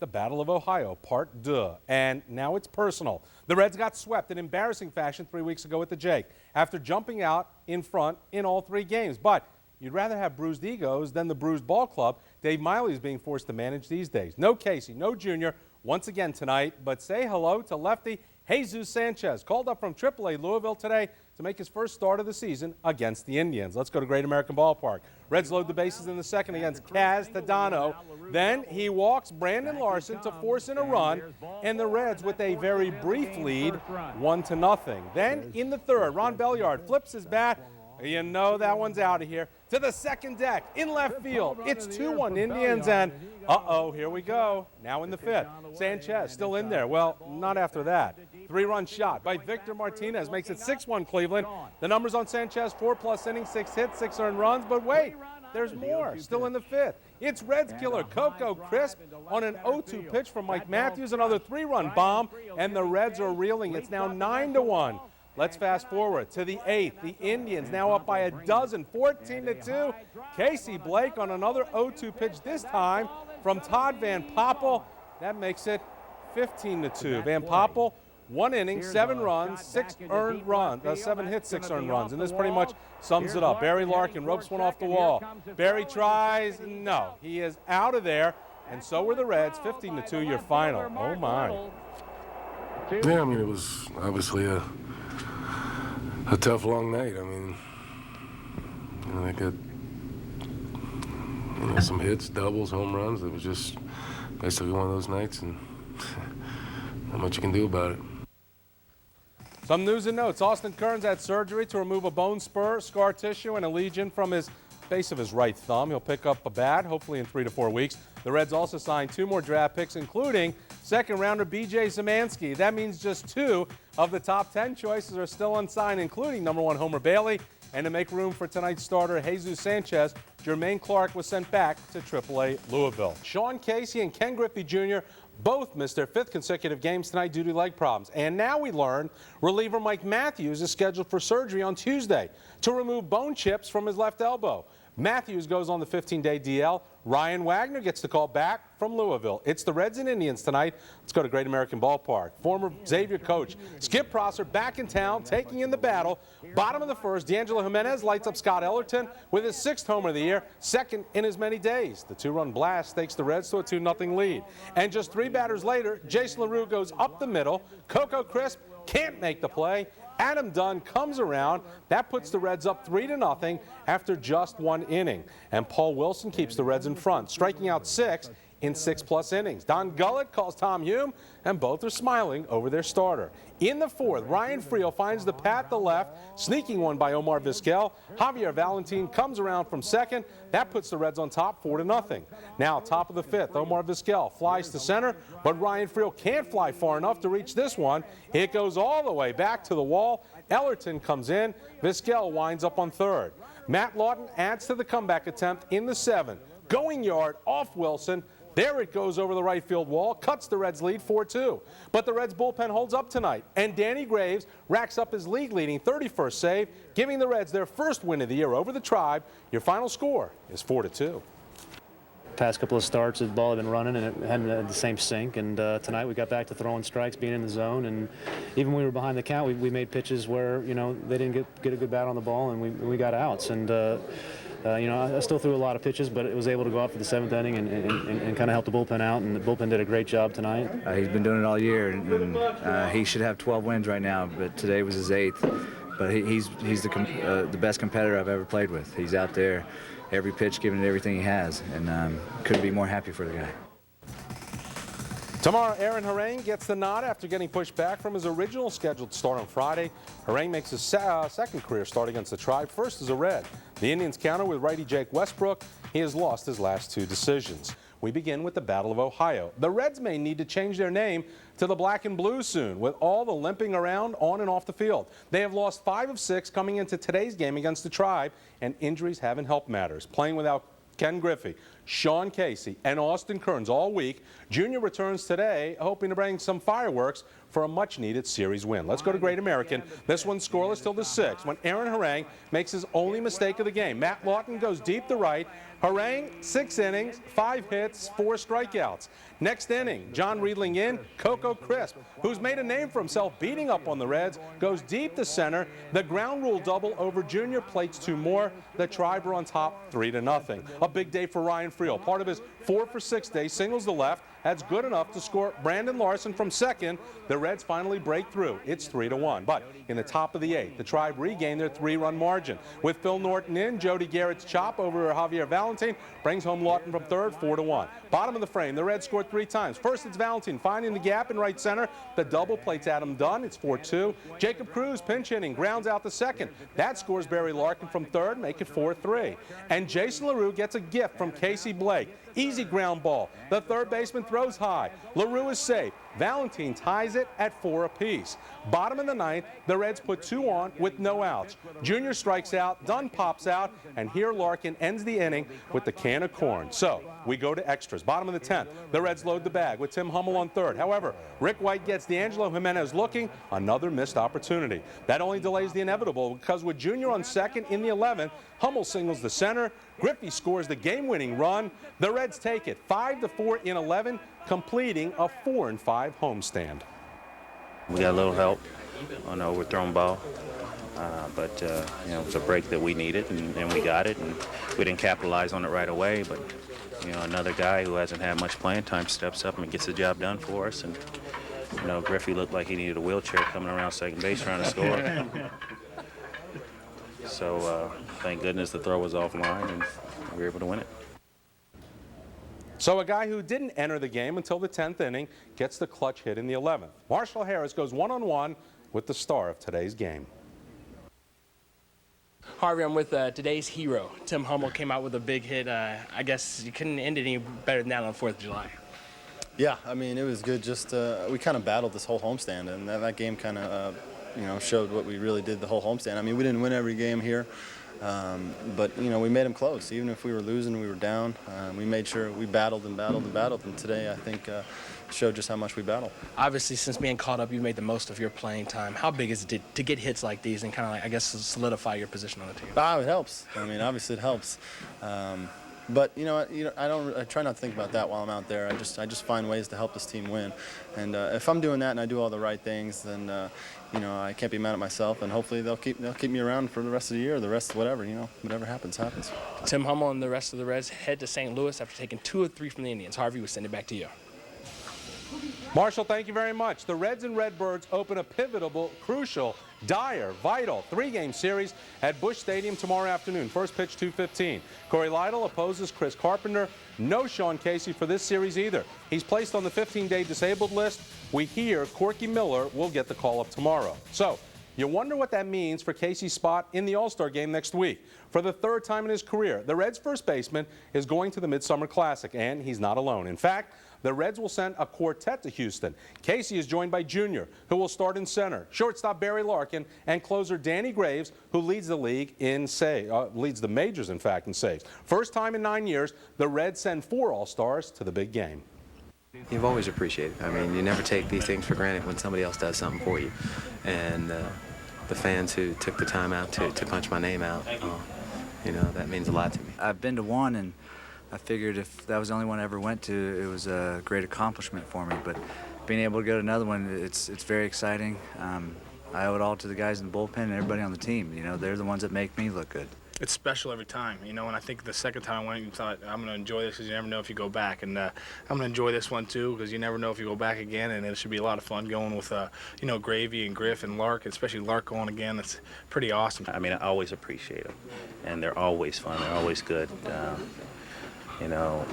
the Battle of Ohio, Part 2. And now it's personal. The Reds got swept in embarrassing fashion 3 weeks ago at the Jake after jumping out in front in all 3 games. But you'd rather have bruised egos than the bruised ball club Dave Miley is being forced to manage these days. No Casey, no Junior once again tonight, but say hello to lefty Jesus Sanchez, called up from AAA Louisville today to make his first start of the season against the Indians. Let's go to Great American Ballpark. Reds load the bases in the second against Kaz Tadano. Then he walks Brandon Larson to force in a run, and the Reds with a very brief lead, 1-0. Then in the third, Ron Belliard flips his bat. You know that one's out of here. To the second deck, in left field. It's 2-1 Indians, and uh-oh, here we go. Now in the fifth, Sanchez still in there. Well, not after that. 3-run shot by Victor Martinez makes it 6-1 Cleveland. The numbers on Sanchez, 4+ innings, 6 hits, 6 earned runs. But wait, there's more. Still in the fifth. It's Reds killer Coco Crisp on an 0-2 pitch from Mike Matthews. Another 3-run bomb, and the Reds are reeling. It's now 9-1. Let's fast forward to the 8th. The Indians now up by a dozen, 14-2. Casey Blake on another 0-2 pitch, this time from Todd Van Poppel. That makes it 15-2. Van Poppel, 1 inning, 7 runs, 6 earned runs, 7 hits, 6 earned runs, and this pretty much sums it up. Barry Larkin ropes one off the wall. Barry tries, no, he is out of there, and so were the Reds. 15-2 your final. Oh my. Yeah, I mean, it was obviously a tough, long night. I mean, they got some hits, doubles, home runs. It was just basically one of those nights, and not much you can do about it. Some news and notes. Austin Kearns had surgery to remove a bone spur, scar tissue, and a lesion from his base of his right thumb. He'll pick up a bat, hopefully in 3 to 4 weeks. The Reds also signed 2 more draft picks, including second-rounder B.J. Szymanski. That means just 2 of the top 10 choices are still unsigned, including number 1 Homer Bailey. And to make room for tonight's starter, Jesus Sanchez, Jermaine Clark was sent back to AAA Louisville. Sean Casey and Ken Griffey Jr. both missed their 5th consecutive games tonight due to leg problems. And now we learn reliever Mike Matthews is scheduled for surgery on Tuesday to remove bone chips from his left elbow. Matthews goes on the 15-day DL. Ryan Wagner gets the call back from Louisville. It's the Reds and Indians tonight. Let's go to Great American Ballpark. Former Xavier coach Skip Prosser back in town, taking in the battle. Bottom of the first, D'Angelo Jimenez lights up Scott Ellerton with his 6th homer of the year, 2nd in as many days. The 2-run blast takes the Reds to a 2-0 lead. And just 3 batters later, Jason LaRue goes up the middle. Coco Crisp can't make the play. Adam Dunn comes around. That puts the Reds up 3-0 after just 1 inning. And Paul Wilson keeps the Reds in front, striking out 6 in 6+ innings. Don Gullett calls Tom Hume, and both are smiling over their starter. In the 4th, Ryan Friel finds the pat to left, sneaking one by Omar Vizquel. Javier Valentin comes around from second. That puts the Reds on top 4-0. Now, top of the 5th, Omar Vizquel flies to center, but Ryan Friel can't fly far enough to reach this one. It goes all the way back to the wall. Ellerton comes in. Vizquel winds up on 3rd. Matt Lawton adds to the comeback attempt in the 7th. Going yard off Wilson. There it goes over the right field wall, cuts the Reds' lead 4-2. But the Reds' bullpen holds up tonight, and Danny Graves racks up his league-leading 31st save, giving the Reds their first win of the year over the Tribe. Your final score is 4-2. Past couple of starts, the ball had been running and it hadn't had the same sink. And tonight we got back to throwing strikes, being in the zone, and even when we were behind the count, we made pitches where they didn't get a good bat on the ball, and we got outs. And I still threw a lot of pitches, but it was able to go out for the 7th inning and kind of help the bullpen out, and the bullpen did a great job tonight. He's been doing it all year, and he should have 12 wins right now, but today was his 8th. But he's the best competitor I've ever played with. He's out there every pitch, giving it everything he has, and couldn't be more happy for the guy. Tomorrow, Aaron Harang gets the nod after getting pushed back from his original scheduled start on Friday. Harang makes his 2nd career start against the Tribe, first as a Red. The Indians counter with righty Jake Westbrook. He has lost his last 2 decisions. We begin with the Battle of Ohio. The Reds may need to change their name to the Black and Blue soon, with all the limping around on and off the field. They have lost 5 of 6 coming into today's game against the Tribe, and injuries haven't helped matters. Playing without Ken Griffey, Sean Casey and Austin Kearns all week. Junior returns today, hoping to bring some fireworks for a much-needed series win. Let's go to Great American. This one's scoreless till the 6th when Aaron Harang makes his only mistake of the game. Matt Lawton goes deep to right. Harang, 6 innings, 5 hits, 4 strikeouts. Next inning, John Riedling in. Coco Crisp, who's made a name for himself beating up on the Reds, goes deep to center. The ground rule double over Junior, plates 2 more. The Tribe are on top 3-0. A big day for Ryan Friel. Part of his 4 for 6 day, singles to left. That's good enough to score Brandon Larson from second. The Reds finally break through. It's 3-1. But in the top of the 8th, the Tribe regain their 3-run margin. With Phil Norton in, Jody Garrett's chop over Javier Valentin brings home Lawton from third, 4-1. Bottom of the frame, the Reds scored 3 times. First, it's Valentin finding the gap in right center. The double plates Adam Dunn. It's 4-2. Jacob Cruz pinch hitting, grounds out the second. That scores Barry Larkin from third, make it 4-3. And Jason LaRue gets a gift from Casey Blake. Easy ground ball. The third baseman throws high. LaRue is safe. Valentin ties it at 4 apiece. Bottom of the 9th, the Reds put 2 on with no outs. Junior strikes out, Dunn pops out, and here Larkin ends the inning with the can of corn. So we go to extras. Bottom of the 10th, the Reds load the bag with Tim Hummel on third. However, Rick White gets D'Angelo Jimenez looking, another missed opportunity. That only delays the inevitable because with Junior on second in the 11th, Hummel singles the center. Griffey scores the game-winning run. The Reds take it 5-4 in 11, completing a 4-5 homestand. We got a little help on the overthrown ball, but you know, it was a break that we needed, and we got it, and we didn't capitalize on it right away. But you know, another guy who hasn't had much playing time steps up and gets the job done for us. And you know, Griffey looked like he needed a wheelchair coming around second base trying to score. So thank goodness the throw was offline, and we were able to win it. So a guy who didn't enter the game until the 10th inning gets the clutch hit in the 11th. Marshall Harris goes one-on-one with the star of today's game. Harvey, I'm with today's hero. Tim Hummel came out with a big hit. I guess you couldn't end it any better than that on the 4th of July. Yeah, I mean, it was good. Just we kind of battled this whole homestand, and that game kind of, you know, showed what we really did the whole homestand. I mean, we didn't win every game here. But, you know, we made them close. Even if we were losing, we were down. We made sure we battled and battled and battled. And today, I think, showed just how much we battle. Obviously, since being caught up, you've made the most of your playing time. How big is it to get hits like these and kind of, like, I guess, solidify your position on the team? It helps. I mean, obviously, it helps. But I try not to think about that while I'm out there. I just find ways to help this team win. And if I'm doing that and I do all the right things, then you know, I can't be mad at myself. And hopefully they'll keep me around for the rest of the year, or the rest of whatever. You know, whatever happens, happens. Tim Hummel and the rest of the Reds head to St. Louis after taking 2 of 3 from the Indians. Harvey, we send it back to you. Marshall, thank you very much. The Reds and Redbirds open a pivotal, crucial, dire, vital 3-game series at Busch Stadium tomorrow afternoon. First pitch 2:15. Corey Lytle opposes Chris Carpenter. No Sean Casey for this series either. He's placed on the 15-day disabled list. We hear Corky Miller will get the call-up tomorrow. So you wonder what that means for Casey's spot in the All-Star game next week. For the 3rd time in his career, the Reds' first baseman is going to the Midsummer Classic, and he's not alone. In fact, the Reds will send a quartet to Houston. Casey is joined by Junior, who will start in center, shortstop Barry Larkin, and closer Danny Graves, who leads the league in leads the majors, in fact, in saves. First time in 9 years, the Reds send 4 All-Stars to the big game. You've always appreciated it. I mean, you never take these things for granted when somebody else does something for you. And the fans who took the time out to punch my name out, you know, that means a lot to me. I've been to one, and I figured if that was the only one I ever went to, it was a great accomplishment for me. But being able to go to another one, it's very exciting. I owe it all to the guys in the bullpen and everybody on the team. You know, they're the ones that make me look good. It's special every time, you know, and I think the second time I went, you thought, I'm going to enjoy this because you never know if you go back. And I'm going to enjoy this one, too, because you never know if you go back again, and it should be a lot of fun going with, you know, Gravy and Griff and Lark, especially Lark going again. It's pretty awesome. I mean, I always appreciate them, and they're always fun. They're always good. You know,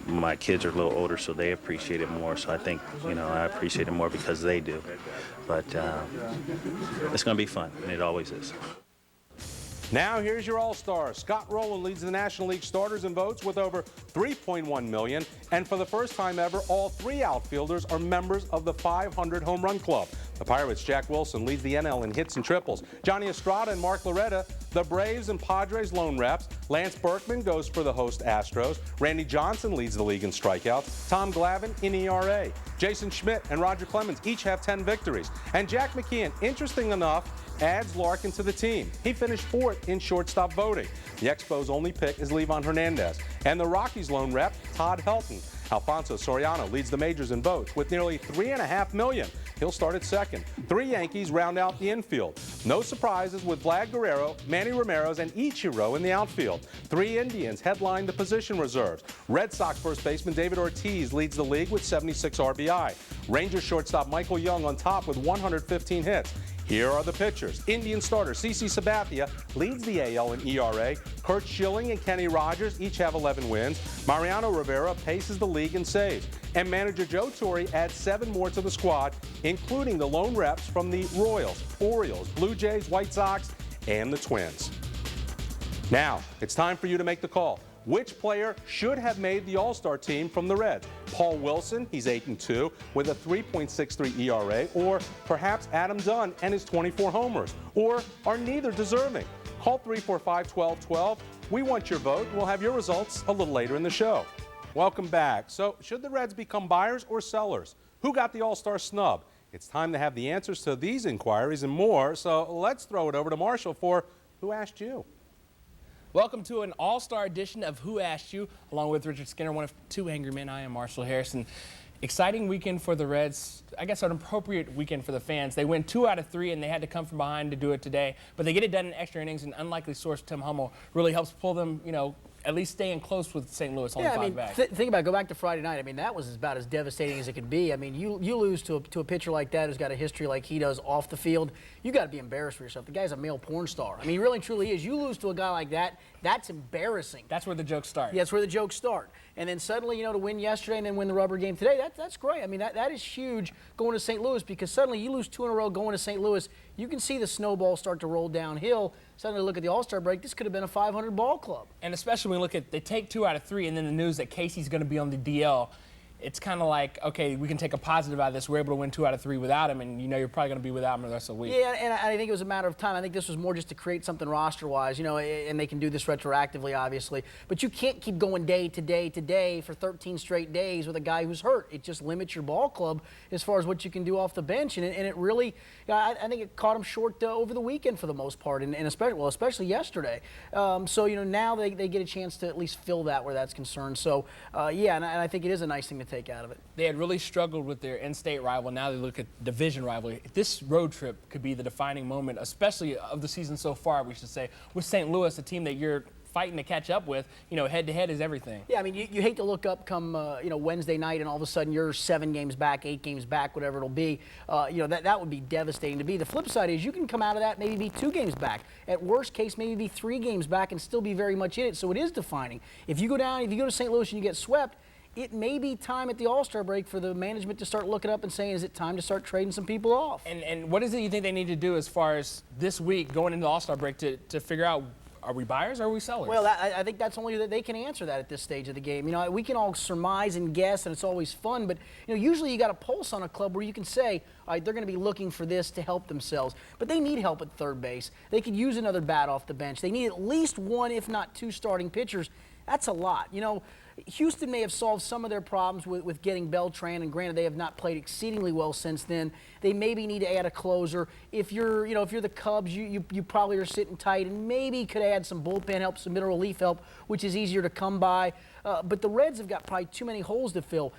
my kids are a little older, so they appreciate it more. So I think, you know, I appreciate it more because they do. But it's going to be fun, and it always is. Now here's your All-Star. Scott Rowland leads the National League starters in votes with over 3.1 million. And for the first time ever, all 3 outfielders are members of the 500 home run club. The Pirates' Jack Wilson leads the NL in hits and triples. Johnny Estrada and Mark Loretta, the Braves and Padres lone reps. Lance Berkman goes for the host Astros. Randy Johnson leads the league in strikeouts. Tom Glavine in ERA. Jason Schmidt and Roger Clemens each have 10 victories. And Jack McKeon, interesting enough, adds Larkin to the team. He finished 4th in shortstop voting. The Expos' only pick is Levon Hernandez. And the Rockies' lone rep, Todd Helton. Alfonso Soriano leads the majors in votes with nearly 3.5 million. He'll start at second. 3 Yankees round out the infield. No surprises with Vlad Guerrero, Manny Ramirez, and Ichiro in the outfield. 3 Indians headline the position reserves. Red Sox first baseman David Ortiz leads the league with 76 RBI. Rangers shortstop Michael Young on top with 115 hits. Here are the pitchers. Indian starter CC Sabathia leads the AL in ERA. Kurt Schilling and Kenny Rogers each have 11 wins. Mariano Rivera paces the league in saves. And manager Joe Torre adds 7 more to the squad, including the lone reps from the Royals, Orioles, Blue Jays, White Sox, and the Twins. Now, it's time for you to make the call. Which player should have made the All-Star team from the Reds? Paul Wilson, he's 8-2 with a 3.63 ERA, or perhaps Adam Dunn and his 24 homers, or are neither deserving? Call 345-1212. We want your vote. We'll have your results a little later in the show. Welcome back. So, should the Reds become buyers or sellers? Who got the All-Star snub? It's time to have the answers to these inquiries and more, so let's throw it over to Marshall for Who Asked You? Welcome to an all-star edition of Who Asked You, along with Richard Skinner, one of 2 angry men. I am Marshall Harrison. Exciting weekend for the Reds. I guess an appropriate weekend for the fans. They win 2 out of 3, and they had to come from behind to do it today. But they get it done in extra innings, and unlikely source Tim Hummel really helps pull them, at least staying close with St. Louis, only 5 back. Think about it. Go back to Friday night. I mean, that was about as devastating as it could be. I mean, you lose to a pitcher like that who's got a history like he does off the field. You got to be embarrassed for yourself. The guy's a male porn star. I mean, he really and truly is. You lose to a guy like that, that's embarrassing. That's where the jokes start. Yeah, that's where the jokes start. And then suddenly, to win yesterday and then win the rubber game today, that's great. I mean, that is huge going to St. Louis, because suddenly you lose 2 in a row going to St. Louis. You can see the snowball start to roll downhill. Suddenly look at the All-Star break. This could have been a 500 ball club. And especially when we look at, they take 2 out of 3, and then the news that Casey's going to be on the DL. It's kind of like, okay, we can take a positive out of this. We're able to win 2 out of 3 without him, and you're probably going to be without him the rest of the week. Yeah, and I think it was a matter of time. I think this was more just to create something roster-wise, and they can do this retroactively, obviously. But you can't keep going day to day to day for 13 straight days with a guy who's hurt. It just limits your ball club as far as what you can do off the bench, and it really, I think it caught him short over the weekend for the most part, and especially yesterday. So now they get a chance to at least fill that where that's concerned. So yeah, and I think it is a nice thing to take out of it. They had really struggled with their in-state rival. Now they look at division rivalry. This road trip could be the defining moment, especially of the season so far, we should say, with St. Louis, a team that you're fighting to catch up with. Head-to-head is everything. Yeah, I mean, you hate to look up come, Wednesday night and all of a sudden you're 7 games back, 8 games back, whatever it'll be. That would be devastating to be. The flip side is you can come out of that, maybe be 2 games back. At worst case, maybe be 3 games back and still be very much in it. So it is defining. If you go to St. Louis and you get swept, it may be time at the All-Star break for the management to start looking up and saying, is it time to start trading some people off? And what is it you think they need to do as far as this week going into the All-Star break to figure out, are we buyers or are we sellers? Well, I think that's only that they can answer that at this stage of the game. We can all surmise and guess, and it's always fun, but usually you got a pulse on a club where you can say, all right, they're going to be looking for this to help themselves. But they need help at third base. They could use another bat off the bench. They need at least 1, if not 2 starting pitchers. That's a lot. Houston may have solved some of their problems with getting Beltran, and granted they have not played exceedingly well since then. They maybe need to add a closer. If you're the Cubs, you probably are sitting tight, and maybe could add some bullpen help, some middle relief help, which is easier to come by. But the Reds have got probably too many holes to fill.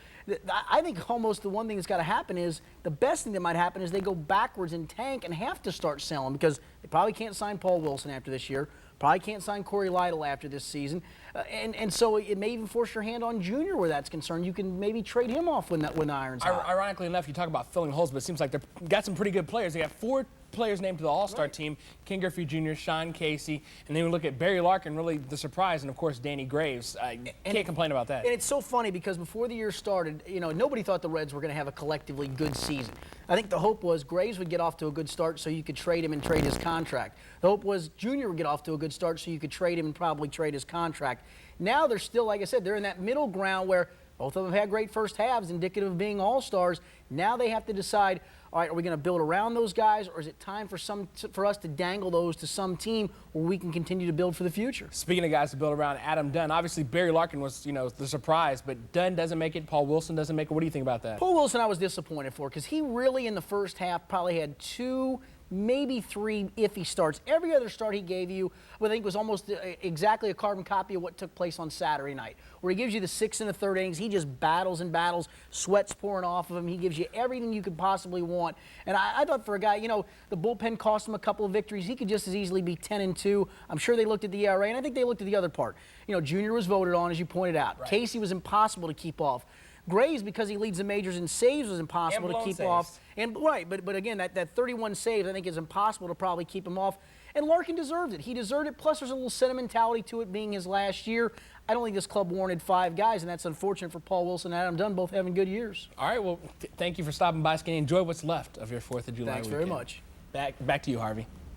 I think almost the one thing that's got to happen is, the best thing that might happen is they go backwards and tank and have to start selling, because they probably can't sign Paul Wilson after this year. Probably can't sign Corey Lytle after this season. And so it may even force your hand on Junior where that's concerned. You can maybe trade him off when the iron's hot. Ironically enough, you talk about filling holes, but it seems like they've got some pretty good players. They got 4 players named to the All-Star team: Ken Griffey Jr., Sean Casey, and then we look at Barry Larkin, really the surprise, and of course Danny Graves. Can't complain about that. And it's so funny because before the year started, you know, nobody thought the Reds were going to have a collectively good season. I think the hope was Graves would get off to a good start so you could trade him and trade his contract. The hope was Junior would get off to a good start so you could trade him and probably trade his contract. Now they're still, like I said, they're in that middle ground where both of them had great first halves, indicative of being all-stars. Now they have to decide, all right, are we going to build around those guys, or is it time for us to dangle those to some team where we can continue to build for the future? Speaking of guys to build around, Adam Dunn. Obviously, Barry Larkin was, you know, the surprise, but Dunn doesn't make it. Paul Wilson doesn't make it. What do you think about that? Paul Wilson, I was disappointed for because he really, in the first half, probably had 2, maybe 3 iffy starts. Every other start he gave you, I think, was almost exactly a carbon copy of what took place on Saturday night, where he gives you the 6 and a third innings. He just battles and battles, sweat's pouring off of him. He gives you everything you could possibly want. And I thought for a guy, you know, the bullpen cost him a couple of victories. He could just as easily be 10-2. I'm sure they looked at the ERA, and I think they looked at the other part. You know, Junior was voted on, as you pointed out. Right. Casey was impossible to keep off. Graves, because he leads the majors in saves, was impossible to keep off. And right, but again, that 31 saves, I think, is impossible to probably keep him off. And Larkin deserved it. He deserved it. Plus, there's a little sentimentality to it being his last year. I don't think this club warranted 5 guys, and that's unfortunate for Paul Wilson and Adam Dunn, both having good years. All right, well, thank you for stopping by, Skinny. Enjoy what's left of your 4th of July Thanks weekend. very much. Back to you, Harvey.